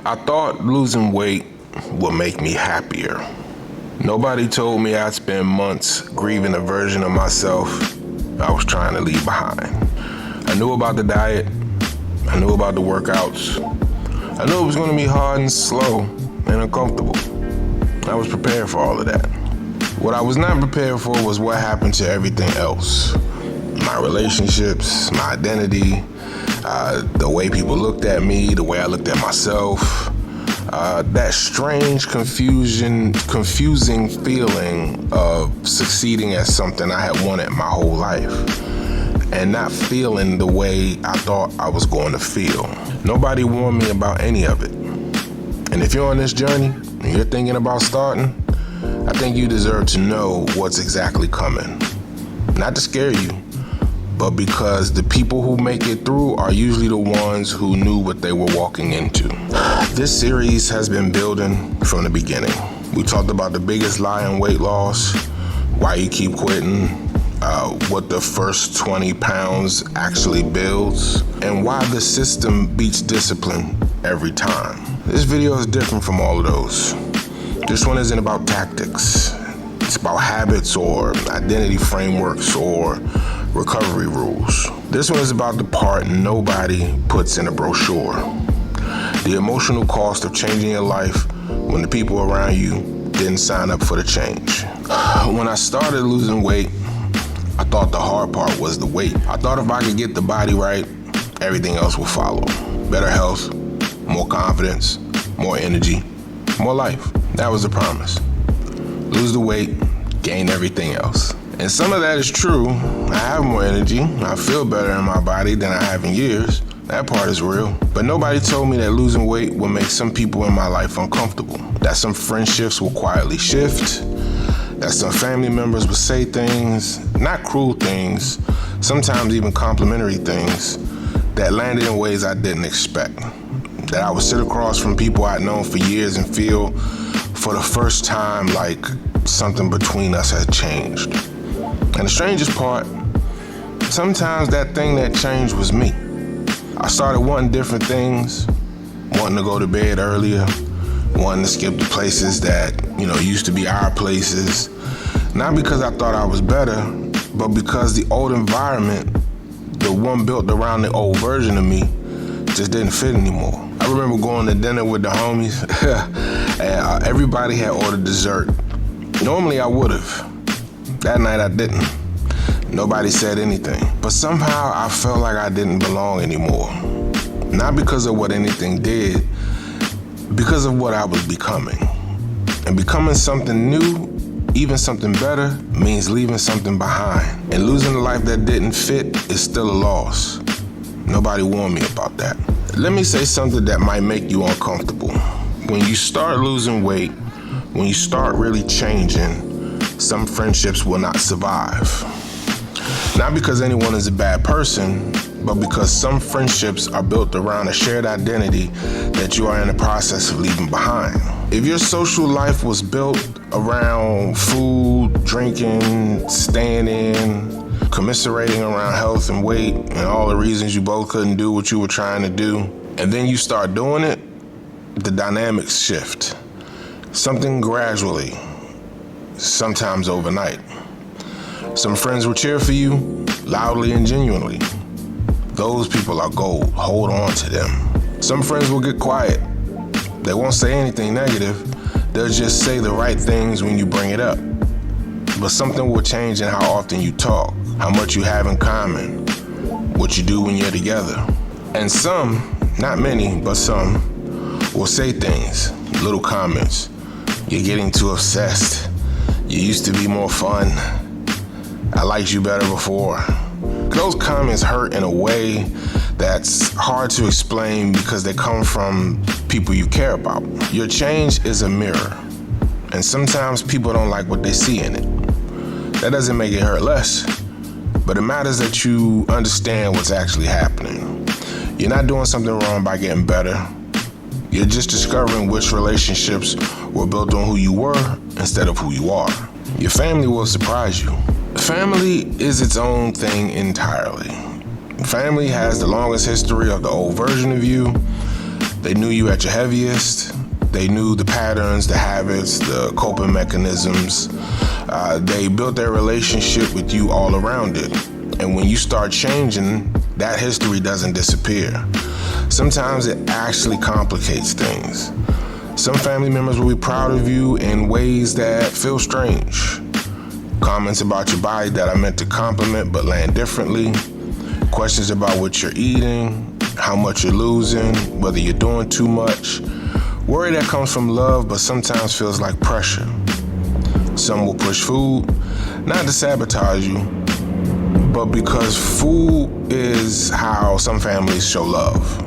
I thought losing weight would make me happier. Nobody told me I'd spend months grieving a version of myself I was trying to leave behind. I knew about the diet. I knew about the workouts. I knew it was going to be hard and slow and uncomfortable. I was prepared for all of that. What I was not prepared for was what happened to everything else. My relationships, my identity, the way people looked at me, the way I looked at myself. That strange, confusing feeling of succeeding at something I had wanted my whole life and not feeling the way I thought I was going to feel. Nobody warned me about any of it. And if you're on this journey and you're thinking about starting, I think you deserve to know what's exactly coming. Not to scare you, but because the people who make it through are usually the ones who knew what they were walking into. This series has been building from the beginning. We talked about the biggest lie in weight loss, why you keep quitting, what the first 20 pounds actually builds, and why the system beats discipline every time. This video is different from all of those. This one isn't about tactics. It's about habits or identity frameworks or recovery rules. This one is about the part nobody puts in a brochure. The emotional cost of changing your life when the people around you didn't sign up for the change. When I started losing weight, I thought the hard part was the weight. I thought if I could get the body right, everything else would follow. Better health, more confidence, more energy, more life. That was the promise. Lose the weight, gain everything else. And some of that is true. I have more energy. I feel better in my body than I have in years. That part is real. But nobody told me that losing weight would make some people in my life uncomfortable. That some friendships will quietly shift. That some family members would say things, not cruel things, sometimes even complimentary things, that landed in ways I didn't expect. That I would sit across from people I'd known for years and feel for the first time like something between us had changed. And the strangest part, sometimes that thing that changed was me. I started wanting different things, wanting to go to bed earlier, wanting to skip the places that, used to be our places. Not because I thought I was better, but because the old environment, the one built around the old version of me, just didn't fit anymore. I remember going to dinner with the homies, and everybody had ordered dessert. Normally I would have. That night I didn't. Nobody said anything. But somehow I felt like I didn't belong anymore. Not because of what anything did, because of what I was becoming. And becoming something new, even something better, means leaving something behind. And losing a life that didn't fit is still a loss. Nobody warned me about that. Let me say something that might make you uncomfortable. When you start losing weight, when you start really changing, some friendships will not survive. Not because anyone is a bad person, but because some friendships are built around a shared identity that you are in the process of leaving behind. If your social life was built around food, drinking, staying in, commiserating around health and weight and all the reasons you both couldn't do what you were trying to do, and then you start doing it, the dynamics shift. Something gradually, sometimes overnight. Some friends will cheer for you loudly and genuinely. Those people are gold. Hold on to them. Some friends will get quiet. They won't say anything negative. They'll just say the right things when you bring it up. But something will change in how often you talk, how much you have in common, what you do when you're together. And some, not many, but some, will say things, little comments. You're getting too obsessed. You used to be more fun. I liked you better before. Those comments hurt in a way that's hard to explain because they come from people you care about. Your change is a mirror, and sometimes people don't like what they see in it. That doesn't make it hurt less, but it matters that you understand what's actually happening. You're not doing something wrong by getting better. You're just discovering which relationships were built on who you were instead of who you are. Your family will surprise you. Family is its own thing entirely. Family has the longest history of the old version of you, They knew you at your heaviest. They knew the patterns, the habits, the coping mechanisms. They built their relationship with you all around it. And when you start changing, that history doesn't disappear. Sometimes it actually complicates things. Some family members will be proud of you in ways that feel strange. Comments about your body that are meant to compliment but land differently. Questions about what you're eating, how much you're losing, whether you're doing too much. Worry that comes from love but sometimes feels like pressure. Some will push food, not to sabotage you, but because food is how some families show love.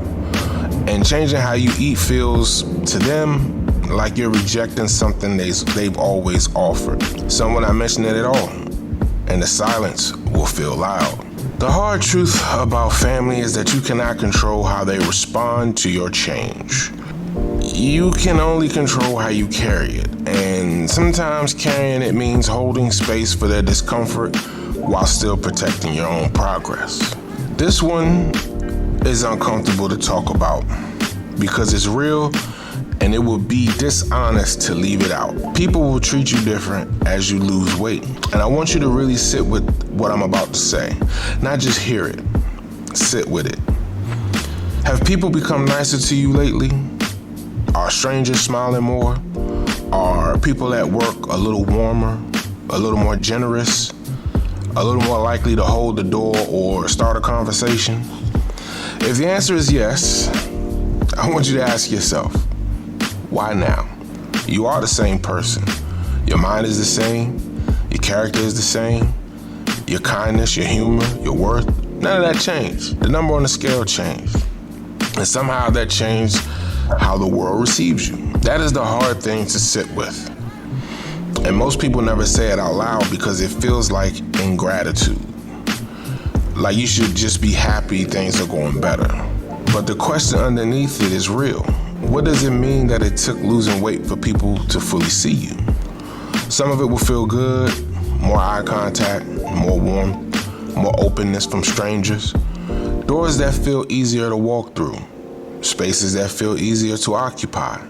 And changing how you eat feels to them like you're rejecting something they've always offered. Some will not mention it at all, and the silence will feel loud. The hard truth about family is that you cannot control how they respond to your change. You can only control how you carry it, and sometimes carrying it means holding space for their discomfort while still protecting your own progress. This one is uncomfortable to talk about because it's real and it would be dishonest to leave it out. People will treat you different as you lose weight. And I want you to really sit with what I'm about to say, not just hear it, sit with it. Have people become nicer to you lately? Are strangers smiling more? Are people at work a little warmer, a little more generous, a little more likely to hold the door or start a conversation? If the answer is yes, I want you to ask yourself, why now? You are the same person. Your mind is the same. Your character is the same. Your kindness, your humor, your worth, none of that changed. The number on the scale changed. And somehow that changed how the world receives you. That is the hard thing to sit with. And most people never say it out loud because it feels like ingratitude. Like you should just be happy things are going better. But the question underneath it is real. What does it mean that it took losing weight for people to fully see you? Some of it will feel good, more eye contact, more warmth, more openness from strangers. Doors that feel easier to walk through, spaces that feel easier to occupy.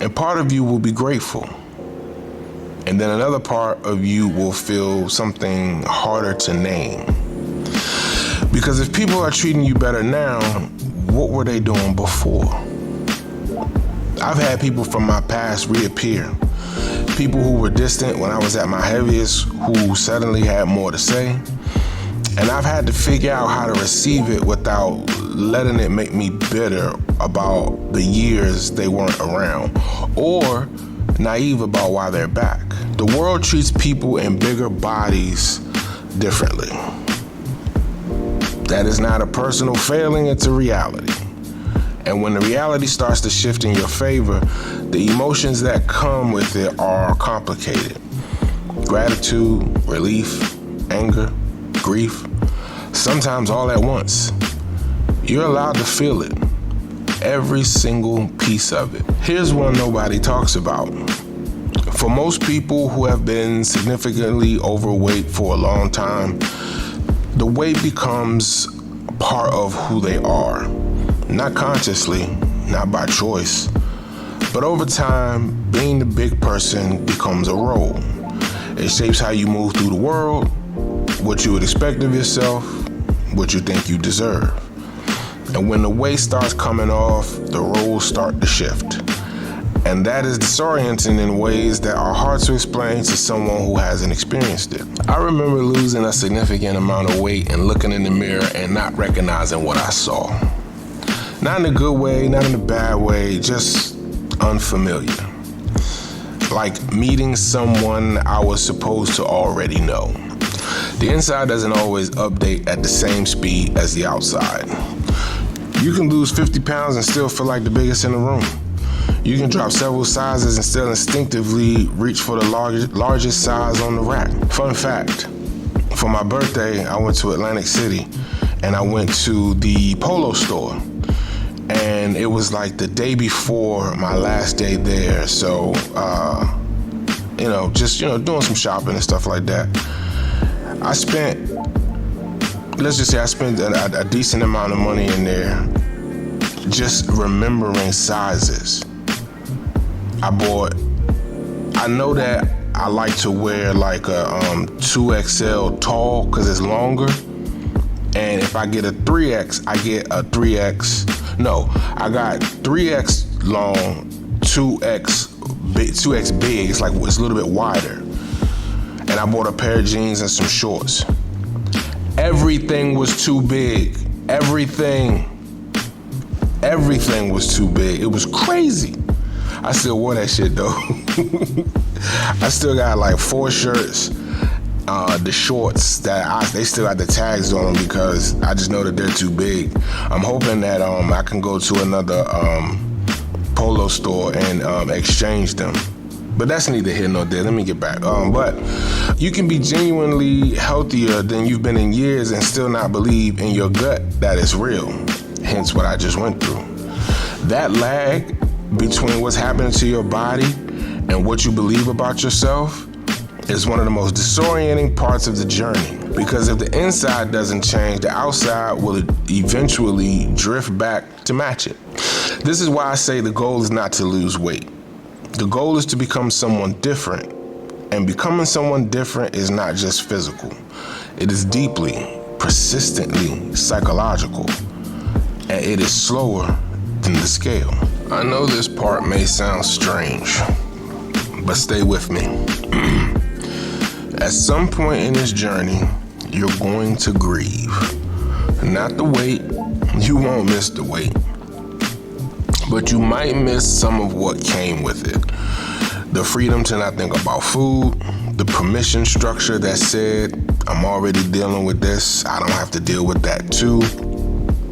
And part of you will be grateful. And then another part of you will feel something harder to name. Because if people are treating you better now, what were they doing before? I've had people from my past reappear. People who were distant when I was at my heaviest, who suddenly had more to say. And I've had to figure out how to receive it without letting it make me bitter about the years they weren't around, or naive about why they're back. The world treats people in bigger bodies differently. That is not a personal failing, it's a reality. And when the reality starts to shift in your favor, the emotions that come with it are complicated. Gratitude, relief, anger, grief, sometimes all at once. You're allowed to feel it, every single piece of it. Here's one nobody talks about. For most people who have been significantly overweight for a long time, the weight becomes part of who they are. Not consciously, not by choice, but over time, being the big person becomes a role. It shapes how you move through the world, what you would expect of yourself, what you think you deserve. And when the weight starts coming off, the roles start to shift. And that is disorienting in ways that are hard to explain to someone who hasn't experienced it. I remember losing a significant amount of weight and looking in the mirror and not recognizing what I saw. Not in a good way, not in a bad way, just unfamiliar. Like meeting someone I was supposed to already know. The inside doesn't always update at the same speed as the outside. You can lose 50 pounds and still feel like the biggest in the room. You can drop several sizes and still instinctively reach for the largest size on the rack. Fun fact, for my birthday, I went to Atlantic City and I went to the Polo store. And it was like the day before my last day there. So, doing some shopping and stuff like that. I spent a decent amount of money in there. just remembering sizes. I know that I like to wear like a 2XL tall because it's longer. And if I get a 3X, I get a 3X. No, I got 3X long, 2X big. It's a little bit wider. And I bought a pair of jeans and some shorts. Everything was too big. Everything was too big. It was crazy. I still wore that shit though. I still got like 4 shirts. The shorts they still got the tags on them because I just know that they're too big. I'm hoping that I can go to another polo store and exchange them. But that's neither here nor there. Let me get back. But you can be genuinely healthier than you've been in years and still not believe in your gut that it's real. Hence what I just went through. That lag between what's happening to your body and what you believe about yourself is one of the most disorienting parts of the journey. Because if the inside doesn't change, the outside will eventually drift back to match it. This is why I say the goal is not to lose weight. The goal is to become someone different. And becoming someone different is not just physical. It is deeply, persistently psychological. And it is slower than the scale. I know this part may sound strange, but stay with me. At some point in this journey, you're going to grieve. Not the weight, you won't miss the weight. But you might miss some of what came with it. The freedom to not think about food, the permission structure that said, I'm already dealing with this, I don't have to deal with that too.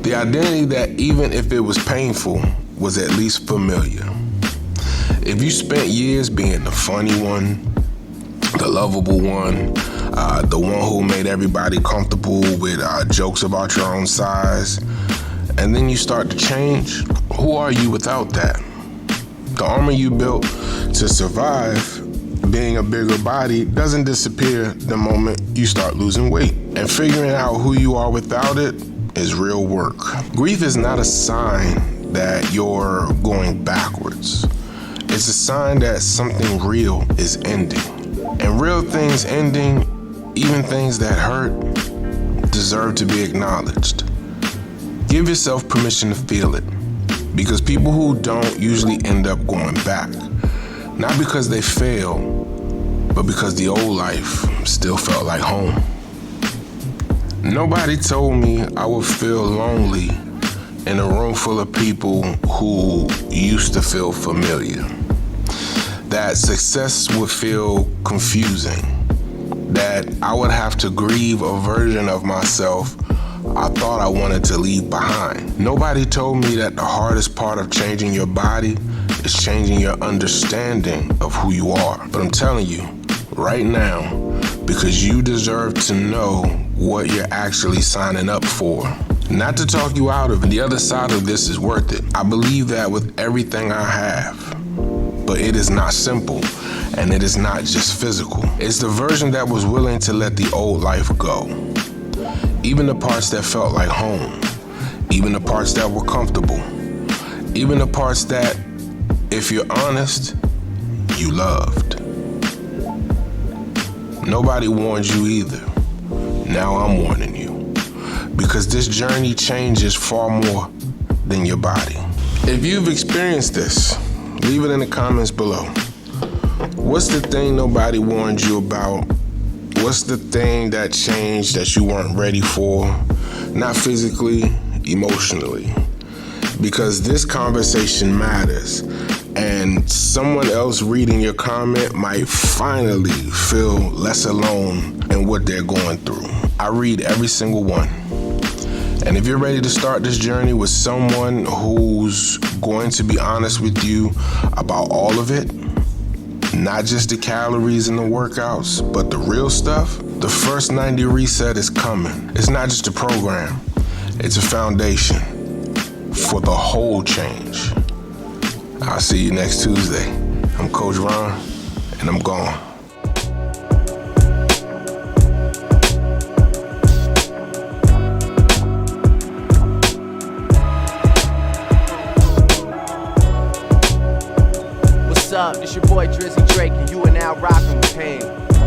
The identity that even if it was painful, was at least familiar. If you spent years being the funny one, the lovable one, the one who made everybody comfortable with jokes about your own size, and then you start to change, who are you without that? The armor you built to survive being a bigger body doesn't disappear the moment you start losing weight. And figuring out who you are without it is real work. Grief is not a sign that you're going backwards. It's a sign that something real is ending. And real things ending, even things that hurt, deserve to be acknowledged. Give yourself permission to feel it, because people who don't usually end up going back. Not because they fail, but because the old life still felt like home. Nobody told me I would feel lonely in a room full of people who used to feel familiar. That success would feel confusing. That I would have to grieve a version of myself I thought I wanted to leave behind. Nobody told me that the hardest part of changing your body is changing your understanding of who you are. But I'm telling you, right now, because you deserve to know what you're actually signing up for. Not to talk you out of it. The other side of this is worth it. I believe that with everything I have. But it is not simple, and it is not just physical. It's the version that was willing to let the old life go. Even the parts that felt like home. Even the parts that were comfortable. Even the parts that, if you're honest, you loved. Nobody warned you either. Now I'm warning you. Because this journey changes far more than your body. If you've experienced this, leave it in the comments below. What's the thing nobody warned you about? What's the thing that changed that you weren't ready for? Not physically, emotionally. Because this conversation matters. And someone else reading your comment might finally feel less alone in what they're going through. I read every single one. And if you're ready to start this journey with someone who's going to be honest with you about all of it, not just the calories and the workouts, but the real stuff, the first 90 reset is coming. It's not just a program, it's a foundation for the whole change. I'll see you next Tuesday. I'm Coach Ron, and I'm gone. up? This your boy Drizzy Drake, and you are now rocking with Pain.